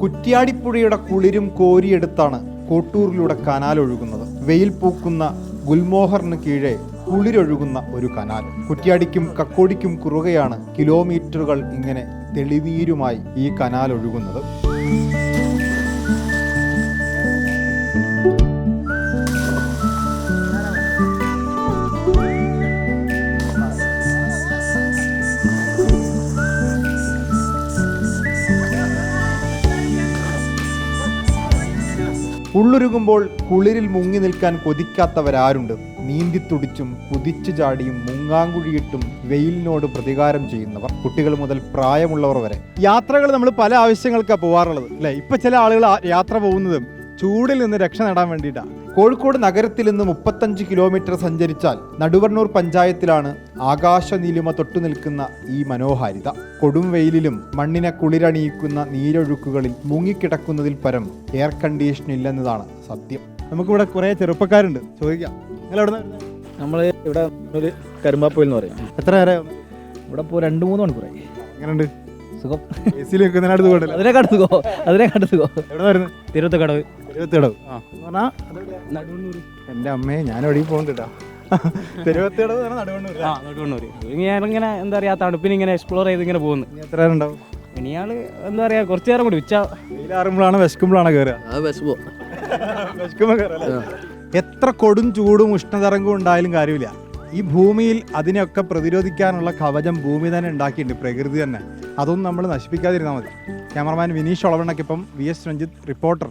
കുറ്റ്യാടിപ്പുഴയുടെ കുളിരും കോരിയെടുത്താണ് കോട്ടൂരിലൂടെ കനാൽ ഒഴുകുന്നത്. വെയിൽ പൂക്കുന്ന ഗുൽമോഹറിന് കീഴെ കുളിരൊഴുകുന്ന ഒരു കനാൽ. കുറ്റ്യാടിക്കും കക്കോടിക്കും കുറുകെയാണ് കിലോമീറ്ററുകൾ ഇങ്ങനെ തെളിനീരുമായി ഈ കനാൽ ഒഴുകുന്നത്. ഉള്ളൊരുകുമ്പോൾ കുളിരിൽ മുങ്ങി നിൽക്കാൻ കൊതിക്കാത്തവരാരുണ്ട്? നീന്തിത്തുടിച്ചും കുതിച്ചു ചാടിയും മുങ്ങാങ്കുഴിയിട്ടും വെയിലിനോട് പ്രതികാരം ചെയ്യുന്നവർ, കുട്ടികൾ മുതൽ പ്രായമുള്ളവർ വരെ. യാത്രകൾ നമ്മൾ പല ആവശ്യങ്ങൾക്കാണ് പോകാറുള്ളത് അല്ലേ? ഇപ്പം ചില ആളുകൾ യാത്ര പോകുന്നതും ചൂടിൽ നിന്ന് രക്ഷ നേടാൻ വേണ്ടിയിട്ടാണ്. കോഴിക്കോട് നഗരത്തിൽ നിന്ന് 35 കിലോമീറ്റർ സഞ്ചരിച്ചാൽ നടുവണ്ണൂർ പഞ്ചായത്തിലാണ് ആകാശനീലിമ തൊട്ടു നിൽക്കുന്ന ഈ മനോഹാരിത. കൊടും വെയിലിലും മണ്ണിനെ കുളിരണിയിക്കുന്ന നീരൊഴുക്കുകളിൽ മുങ്ങിക്കിടക്കുന്നതിൽ പരം എയർ കണ്ടീഷൻ ഇല്ലെന്നതാണ് സത്യം. നമുക്കിവിടെ കുറേ ചെറുപ്പക്കാരുണ്ട്, ചോദിക്കാം. നമ്മൾ ഇവിടെ ഒരു കരുമ്പാപ്പൊയിൽ എന്ന് പറയും. എത്ര നേരം ഇവിടെ ഇപ്പോൾ 2-3 മണിക്കൂറായി. എങ്ങനെയുണ്ട്? സുഖം. എ സിയിൽ വെക്കുന്നതിനടുത്ത് പോകണ്ടല്ലോ. അതിനെ സുഖം. എവിടെ വരുന്നത്? തിരുവത്തക്കടവ്. തിരുവത്തിടവ് എൻ്റെ അമ്മയെ ഞാൻ എവിടെയും പോകുന്നുണ്ട് കേട്ടോ. തിരുവത്തിടവ് നടുവണ്ണൂർ. ഞാനിങ്ങനെ എന്താ പറയുക, തണുപ്പിന് ഇങ്ങനെ എക്സ്പ്ലോർ ചെയ്ത് ഇങ്ങനെ പോകുന്നു. എത്ര നേരം ഉണ്ടാവും? ഇനിയാൾ എന്താ പറയുക, കുറച്ച് നേരം കൂടി ഉച്ച വെയിലാറുമ്പോഴാണ് വിശക്കുമ്പോഴാണ് കയറുക. വിശക്കുമ്പോൾ കയറുക. എത്ര കൊടും ചൂടും ഉഷ്ണതരംഗവും ഉണ്ടായാലും കാര്യമില്ല. ഈ ഭൂമിയിൽ അതിനെയൊക്കെ പ്രതിരോധിക്കാനുള്ള കവചം ഭൂമി തന്നെ ഉണ്ടാക്കിയിട്ടുണ്ട്, പ്രകൃതി തന്നെ. അതൊന്നും നമ്മൾ നശിപ്പിക്കാതിരുന്നാൽ മതി. ക്യാമറമാൻ വിനീഷ് ഒളവണ്ണയ്ക്കൊപ്പം VS രഞ്ജിത്ത്, റിപ്പോർട്ടർ.